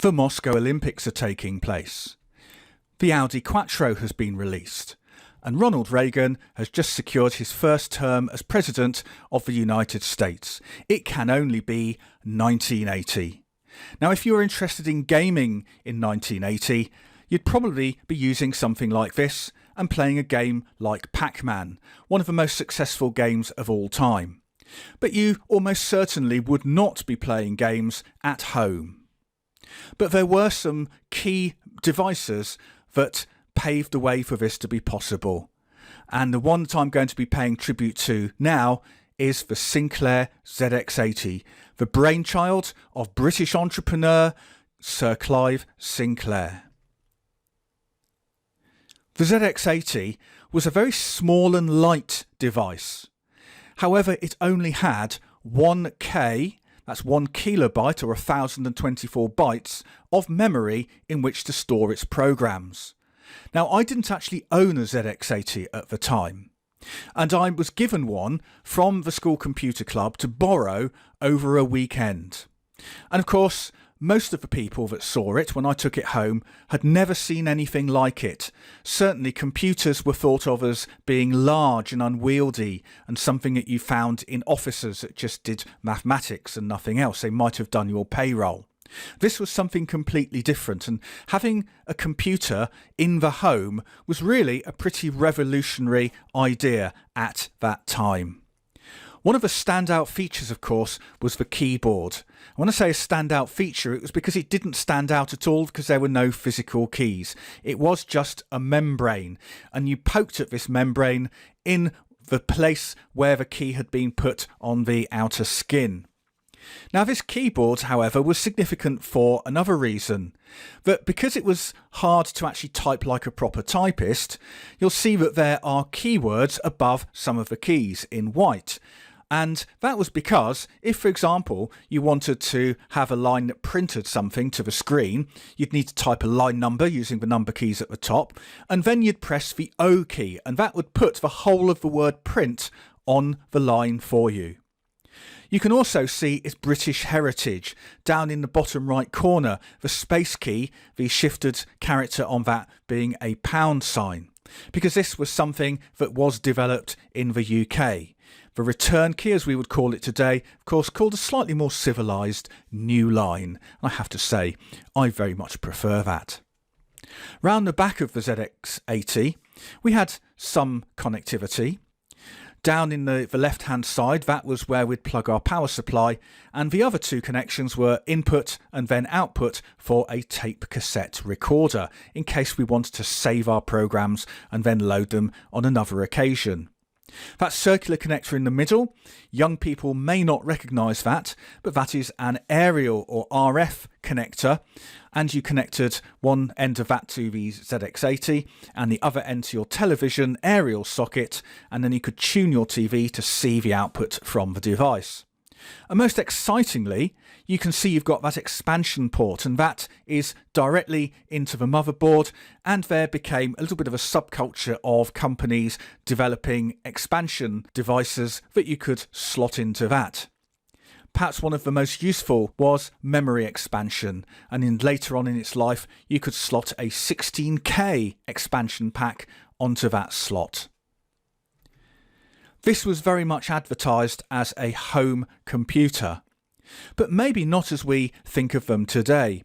The Moscow Olympics are taking place. The Audi Quattro has been released. And Ronald Reagan has just secured his first term as President of the United States. It can only be 1980. Now, if you're interested in gaming in 1980, you'd probably be using something like this and playing a game like Pac-Man, one of the most successful games of all time. But you almost certainly would not be playing games at home. But there were some key devices that paved the way for this to be possible. And the one that I'm going to be paying tribute to now is the Sinclair Zx80, the brainchild of British entrepreneur Sir Clive Sinclair. The Zx80 was a very small and light device. However, it only had 1K, that's 1 kilobyte or 1024 bytes of memory in which to store its programs. Now, I didn't actually own a ZX80 at the time, and I was given one from the school computer club to borrow over a weekend. And of course, most of the people that saw it when I took it home had never seen anything like it. Certainly computers were thought of as being large and unwieldy and something that you found in offices that just did mathematics and nothing else. They might have done your payroll. This was something completely different, and having a computer in the home was really a pretty revolutionary idea at that time. One of the standout features, of course, was the keyboard. When I say a standout feature, it was because it didn't stand out at all because there were no physical keys. It was just a membrane, and you poked at this membrane in the place where the key had been put on the outer skin. Now, this keyboard, however, was significant for another reason, that because it was hard to actually type like a proper typist, you'll see that there are keywords above some of the keys in white. And that was because if, for example, you wanted to have a line that printed something to the screen, you'd need to type a line number using the number keys at the top, and then you'd press the O key, and that would put the whole of the word print on the line for you. You can also see its British heritage down in the bottom right corner, the space key, the shifted character on that being a pound sign, because this was something that was developed in the UK. The return key, as we would call it today, of course, called a slightly more civilised new line. I have to say, I very much prefer that. Round the back of the ZX80, we had some connectivity. Down in the left-hand side, that was where we'd plug our power supply, and the other two connections were input and then output for a tape cassette recorder, in case we wanted to save our programs and then load them on another occasion. That circular connector in the middle, young people may not recognise that, but that is an aerial or RF connector, and you connected one end of that to the ZX80 and the other end to your television aerial socket, and then you could tune your TV to see the output from the device. And most excitingly, you can see you've got that expansion port, and that is directly into the motherboard, and there became a little bit of a subculture of companies developing expansion devices that you could slot into that. Perhaps one of the most useful was memory expansion, and later on in its life you could slot a 16K expansion pack onto that slot. This was very much advertised as a home computer, but maybe not as we think of them today.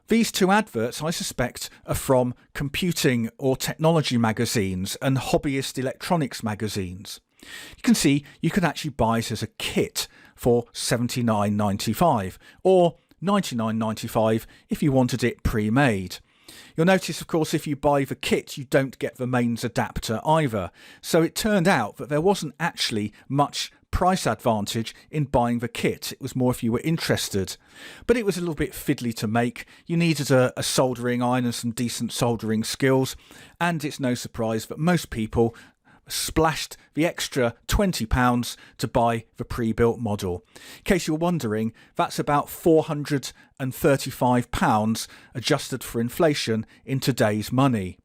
These two adverts, I suspect, are from computing or technology magazines and hobbyist electronics magazines. You can see you could actually buy it as a kit for $79.95 or $99.95 if you wanted it pre-made. You'll notice, of course, if you buy the kit, you don't get the mains adapter either. So it turned out that there wasn't actually much price advantage in buying the kit. It was more if you were interested. But it was a little bit fiddly to make. You needed a soldering iron and some decent soldering skills. And it's no surprise that most people splashed the extra £20 to buy the pre-built model. In case you're wondering, that's about £435 adjusted for inflation in today's money.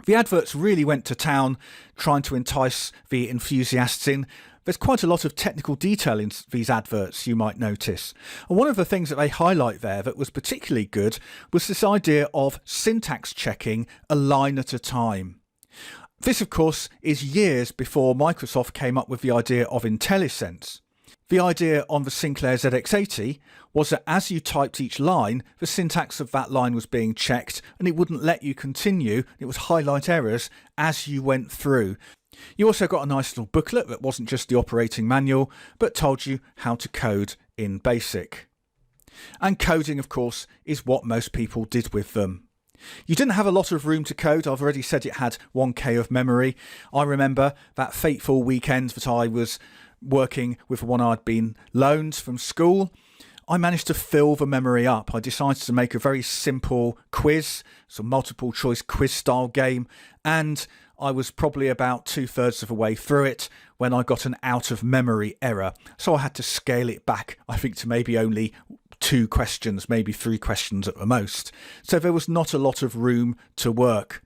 The adverts really went to town trying to entice the enthusiasts in. There's quite a lot of technical detail in these adverts, you might notice. And one of the things that they highlight there that was particularly good was this idea of syntax checking a line at a time. This, of course, is years before Microsoft came up with the idea of IntelliSense. The idea on the Sinclair Zx80 was that as you typed each line, the syntax of that line was being checked and it wouldn't let you continue. It would highlight errors as you went through. You also got a nice little booklet that wasn't just the operating manual, but told you how to code in BASIC. And coding, of course, is what most people did with them. You didn't have a lot of room to code. I've already said it had 1K of memory. I remember that fateful weekend that I was working with the one I'd been loaned from school. I managed to fill the memory up. I decided to make a very simple quiz, some multiple choice quiz style game, and I was probably about 2/3 of the way through it when I got an out of memory error. So I had to scale it back, I think, to maybe only 2 questions, maybe 3 questions at the most. So there was not a lot of room to work.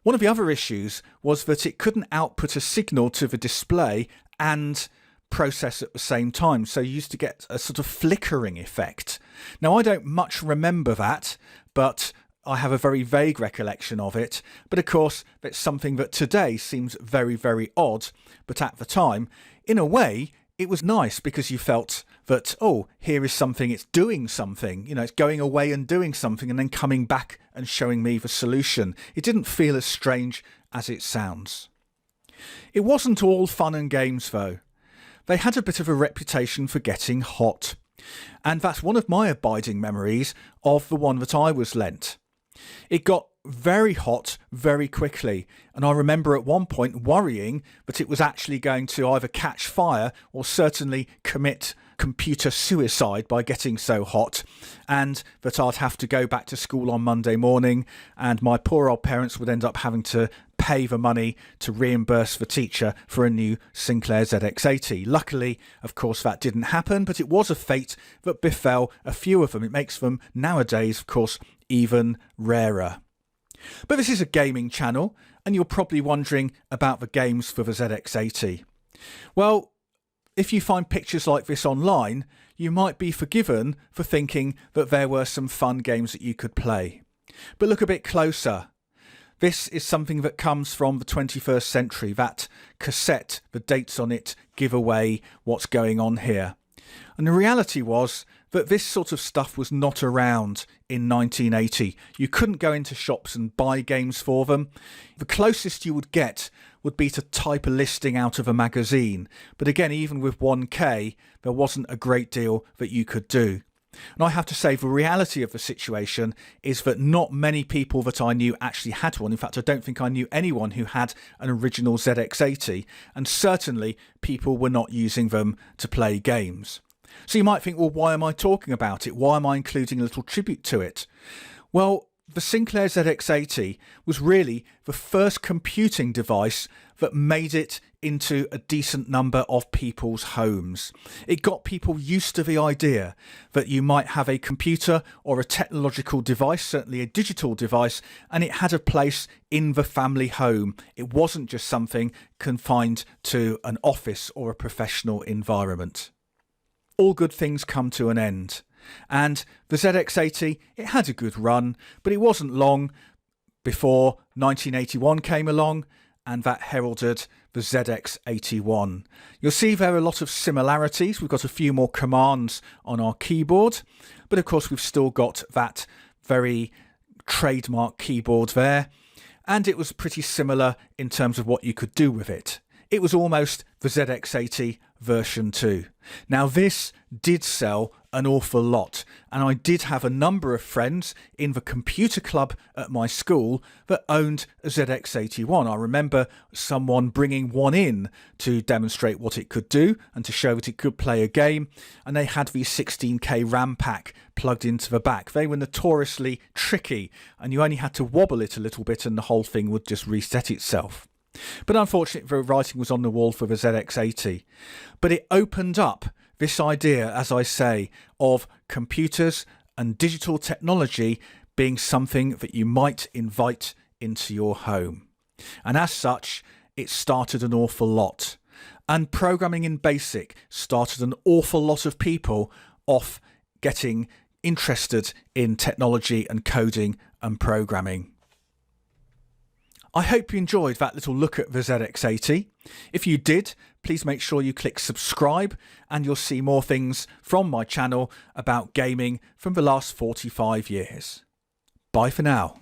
One of the other issues was that it couldn't output a signal to the display and process at the same time, so you used to get a sort of flickering effect. Now, I don't much remember that, but I have a very vague recollection of it. But of course, that's something that today seems very, very odd, but at the time, in a way, it was nice because you felt that, oh, here is something, it's doing something, you know, it's going away and doing something and then coming back and showing me the solution. It didn't feel as strange as it sounds. It wasn't all fun and games though. They had a bit of a reputation for getting hot. And that's one of my abiding memories of the one that I was lent. It got very hot very quickly, and I remember at one point worrying that it was actually going to either catch fire or certainly commit computer suicide by getting so hot, and that I'd have to go back to school on Monday morning and my poor old parents would end up having to pay the money to reimburse the teacher for a new Sinclair Zx80. Luckily, of course, that didn't happen, but it was a fate that befell a few of them. It makes them nowadays, of course, even rarer. But this is a gaming channel, and you're probably wondering about the games for the ZX80. Well, if you find pictures like this online, you might be forgiven for thinking that there were some fun games that you could play. But look a bit closer. This is something that comes from the 21st century. That cassette, the dates on it, give away what's going on here. And the reality was that this sort of stuff was not around in 1980. You couldn't go into shops and buy games for them. The closest you would get would be to type a listing out of a magazine. But again, even with 1K, there wasn't a great deal that you could do. And I have to say, the reality of the situation is that not many people that I knew actually had one. In fact, I don't think I knew anyone who had an original ZX80, and certainly people were not using them to play games. So you might think, well, why am I talking about it? Why am I including a little tribute to it? Well, the Sinclair Zx80 was really the first computing device that made it into a decent number of people's homes. It got people used to the idea that you might have a computer or a technological device, certainly a digital device, and it had a place in the family home. It wasn't just something confined to an office or a professional environment. All good things come to an end. And the ZX80, it had a good run, but it wasn't long before 1981 came along, and that heralded the ZX81. You'll see there are a lot of similarities. We've got a few more commands on our keyboard, but of course we've still got that very trademark keyboard there, and it was pretty similar in terms of what you could do with it. It was almost the ZX80 version 2. Now this did sell an awful lot, and I did have a number of friends in the computer club at my school that owned a ZX81. I remember someone bringing one in to demonstrate what it could do and to show that it could play a game, and they had the 16K RAM pack plugged into the back. They were notoriously tricky, and you only had to wobble it a little bit and the whole thing would just reset itself. But unfortunately, the writing was on the wall for the ZX80. But it opened up this idea, as I say, of computers and digital technology being something that you might invite into your home. And as such, it started an awful lot. And programming in BASIC started an awful lot of people off getting interested in technology and coding and programming. I hope you enjoyed that little look at the ZX80. If you did, please make sure you click subscribe and you'll see more things from my channel about gaming from the last 45 years. Bye for now.